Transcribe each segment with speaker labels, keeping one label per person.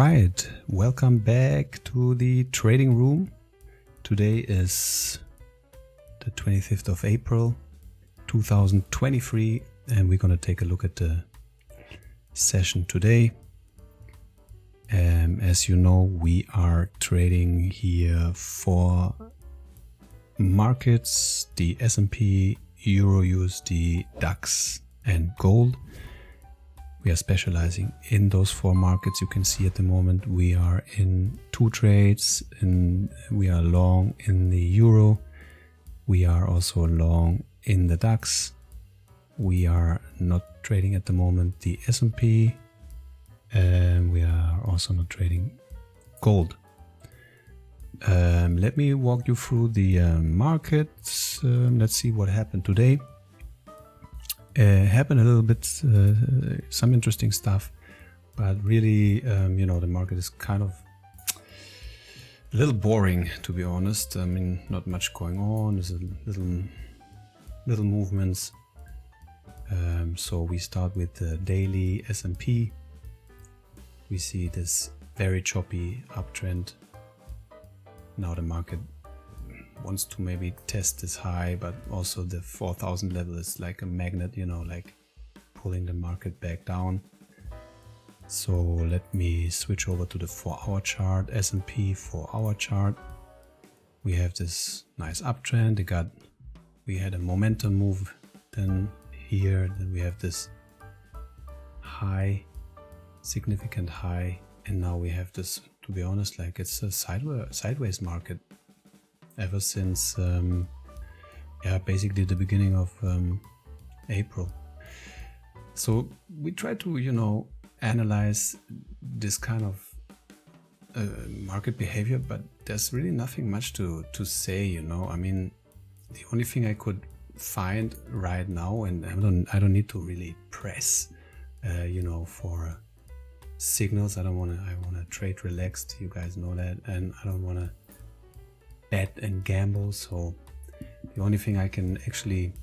Speaker 1: right, welcome back to the trading room. Today is the 25th of April 2023 and we're going to take a look at the session today. As you know, we are trading here for markets, the S&P, EURUSD, DAX and gold. We are specializing in those four markets. You can see at the moment we are in two trades, and we are long in the euro. We are also long in the DAX. We are not trading at the moment the S&P, and we are also not trading gold. Let me walk you through the markets. Let's see what happened today. Happened a little bit, some interesting stuff, but really, the market is kind of a little boring, to be honest. I mean, not much going on. There's a little movements. So we start with the daily S&P. We see this very choppy uptrend. Now the market wants to maybe test this high, but also the 4,000 level is like a magnet, like pulling the market back down. So let me switch over to the 4-hour chart, S&P 4-hour chart. We have this nice uptrend. We had a momentum move. Then we have this high, significant high, and now we have this. To be honest, like it's a sideways market. Ever since, basically the beginning of April. So we try to, analyze this kind of market behavior, but there's really nothing much to say, I mean, the only thing I could find right now, and I don't need to really press, for signals. I want to trade relaxed. You guys know that, and I don't want to bet and gamble. So the only thing I can actually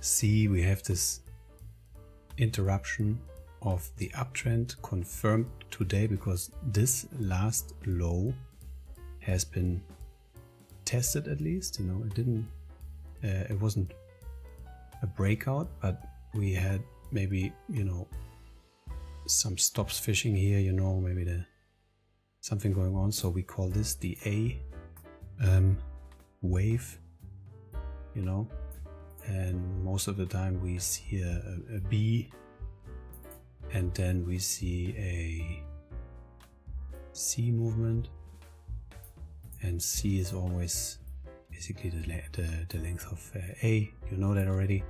Speaker 1: see, we have this interruption of the uptrend confirmed today, because this last low has been tested. At least it wasn't a breakout, but we had maybe some stops fishing here, maybe something going on. So we call this the A wave, and most of the time we see a B, and then we see a C movement, and C is always basically the length of A. You know that already.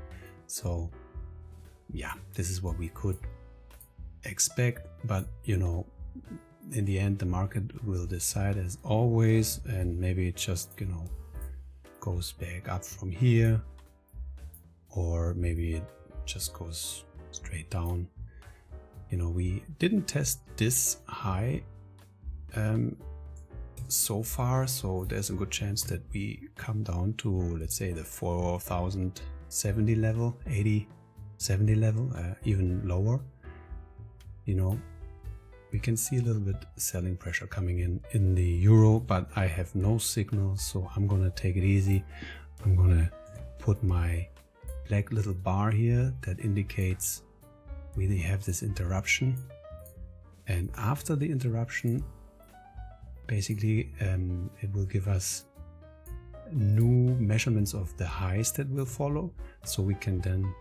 Speaker 1: So yeah, this is what we could expect, but in the end the market will decide as always, and maybe it just goes back up from here, or maybe it just goes straight down. We didn't test this high so far, so there's a good chance that we come down to, let's say, the 4,070 level, 70 level, even lower. We can see a little bit selling pressure coming in the euro, but I have no signal, so I'm gonna take it easy. I'm gonna put my black little bar here that indicates we have this interruption, and after the interruption, basically it will give us new measurements of the highs that will follow, so we can then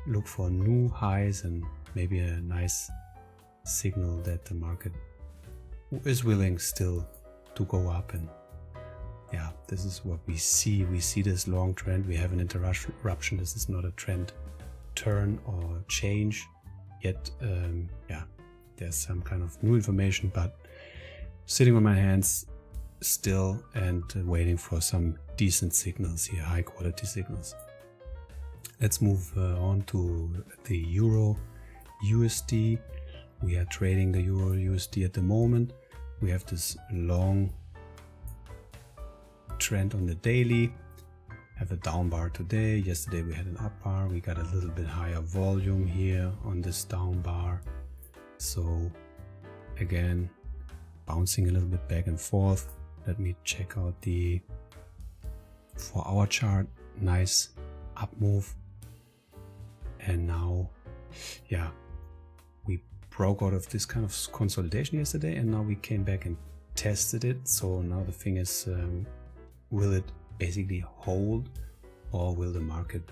Speaker 1: look for new highs and maybe a nice signal that the market is willing still to go up. And yeah, this is what we see. We see this long trend. We have an interruption. This is not a trend turn or change yet. There's some kind of new information, but sitting on my hands still and waiting for some decent signals here, high quality signals. Let's move on to the Euro USD. We are trading the Euro USD at the moment. We have this long trend on the daily. Have a down bar today. Yesterday we had an up bar. We got a little bit higher volume here on this down bar. So again, bouncing a little bit back and forth. Let me check out the 4-hour chart. Nice up move. And now, yeah, we broke out of this kind of consolidation yesterday, and now we came back and tested it. So now the thing is, will it basically hold, or will the market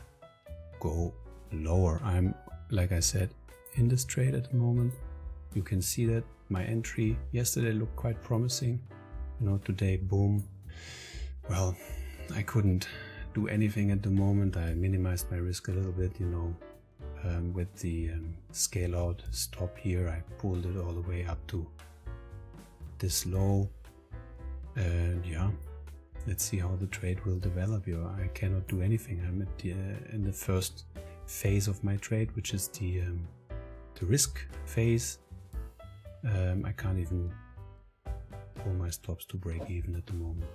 Speaker 1: go lower? I'm, like I said, in this trade at the moment. You can see that my entry yesterday looked quite promising. You know, today, boom. Well, I couldn't do anything at the moment. I minimized my risk a little bit, you know, with the scale out stop here. I pulled it all the way up to this low. And yeah, let's see how the trade will develop here. I cannot do anything. I'm at the, in the first phase of my trade, which is the risk phase. I can't even pull my stops to break even at the moment.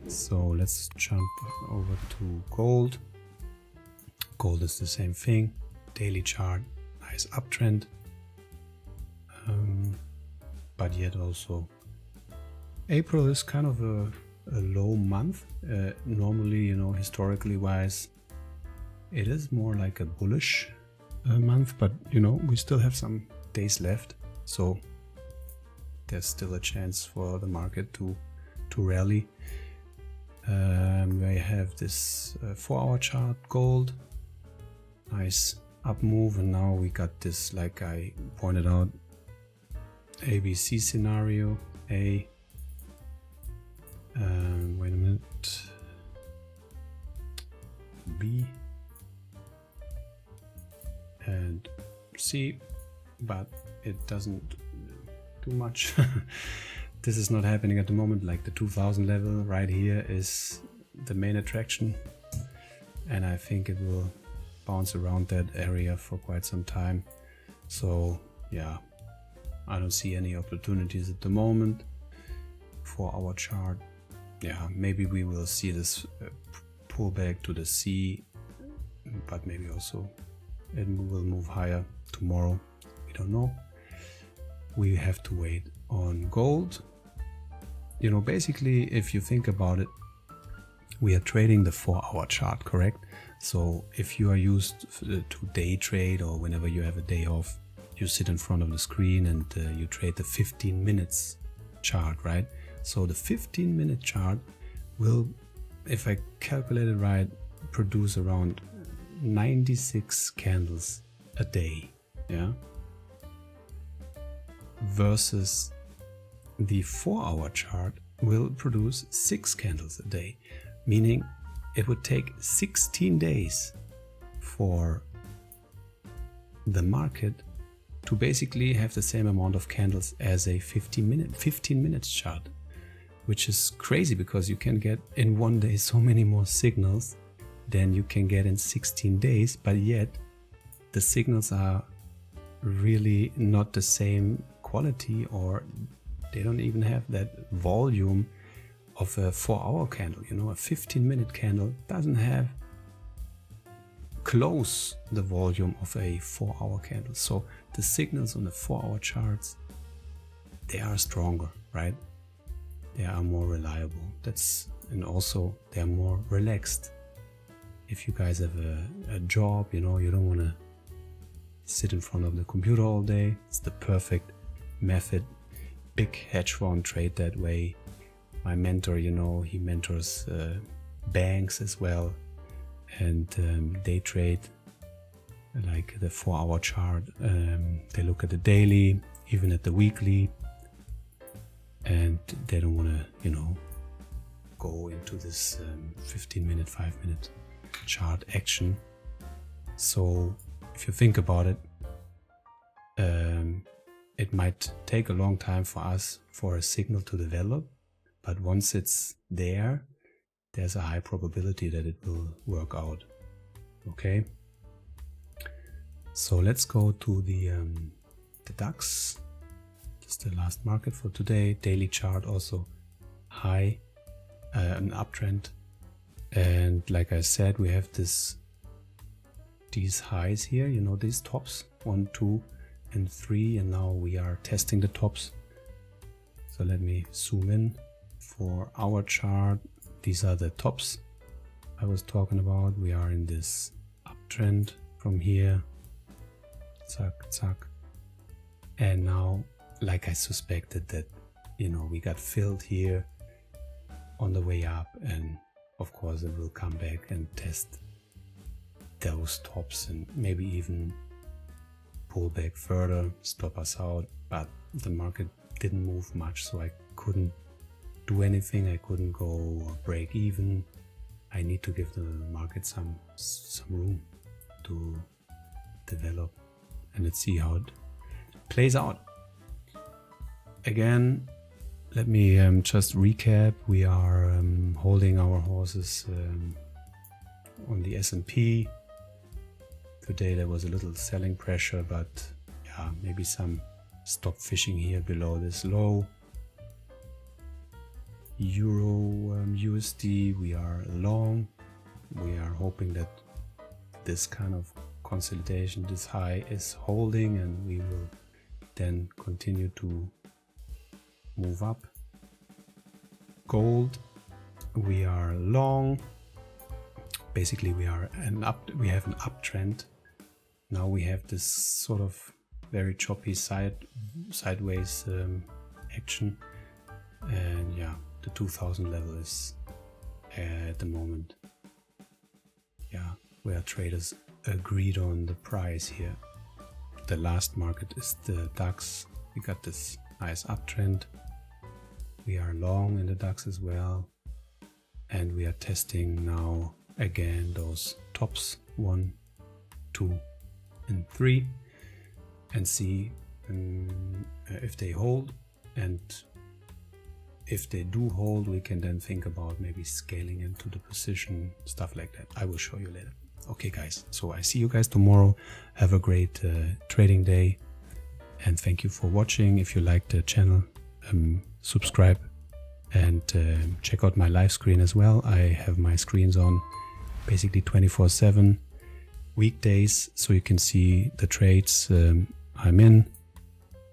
Speaker 1: So let's jump over to gold. Gold is the same thing. Daily chart, nice uptrend. But yet also April is kind of a low month. Normally, you know, historically wise, it is more like a bullish month, but you know, we still have some days left, so there's still a chance for the market to rally. We have this 4-hour chart, gold, nice up move, and now we got this, like I pointed out, ABC scenario. Wait a minute, B and C, but it doesn't do much. This is not happening at the moment. Like the 2000 level right here is the main attraction, and I think it will bounce around that area for quite some time. So yeah, I don't see any opportunities at the moment. 4-hour chart, yeah, maybe we will see this pull back to the C, but maybe also it will move higher tomorrow. We don't know. We have to wait on gold. You know, basically, if you think about it, we are trading the 4-hour chart, correct? So if you are used to day trade, or whenever you have a day off, you sit in front of the screen and you trade the 15 minutes chart, right? So the 15-minute chart will, if I calculate it right, produce around 96 candles a day, yeah, versus the 4-hour chart will produce 6 candles a day, meaning it would take 16 days for the market to basically have the same amount of candles as a 15 minutes chart, which is crazy because you can get in one day so many more signals than you can get in 16 days, but yet the signals are really not the same quality, or they don't even have that volume of a 4-hour candle. You know, a 15-minute candle doesn't have close the volume of a 4-hour candle. So the signals on the 4-hour charts, they are stronger, right? They are more reliable. And also they are more relaxed. If you guys have a job, you know, you don't want to sit in front of the computer all day. It's the perfect method. Big hedge fund trade that way. My mentor, you know, he mentors banks as well, and they trade like the 4-hour chart. They look at the daily, even at the weekly, and they don't want to, you know, go into this 15-minute, 5-minute chart action. So if you think about it, it might take a long time for us for a signal to develop, but once it's there, there's a high probability that it will work out. Okay, so let's go to the DAX. Just the last market for today. Daily chart also high, an uptrend, and like I said, we have these highs here, you know, these tops 1, 2, and 3, and now we are testing the tops. So let me zoom in. For our chart, these are the tops I was talking about. We are in this uptrend from here, zack, zack, and now, like I suspected, that, you know, we got filled here on the way up, and of course it will come back and test those tops and maybe even pull back further, stop us out. But the market didn't move much, so I couldn't do anything. I couldn't go break even. I need to give the market some room to develop, and let's see how it plays out. Again, let me just recap. We are holding our horses on the S&P. Today there was a little selling pressure, but yeah, maybe some stop fishing here below this low. Euro USD, we are long. We are hoping that this kind of consolidation, this high, is holding, and we will then continue to move up. Gold, we are long. Basically, we have an uptrend. Now we have this sort of very choppy sideways action, and yeah, the 2000 level is at the moment, yeah, where traders agreed on the price here. The last market is the DAX. We got this nice uptrend. We are long in the DAX as well, and we are testing now again those tops 1, 2, and 3, and see if they hold. And if they do hold, we can then think about maybe scaling into the position, stuff like that. I will show you later. Okay guys, so I see you guys tomorrow. Have a great trading day, and thank you for watching. If you like the channel, subscribe, and check out my live screen as well. I have my screens on basically 24/7 weekdays, so you can see the trades I'm in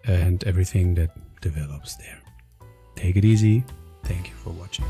Speaker 1: and everything that develops there. Take it easy. Thank you for watching.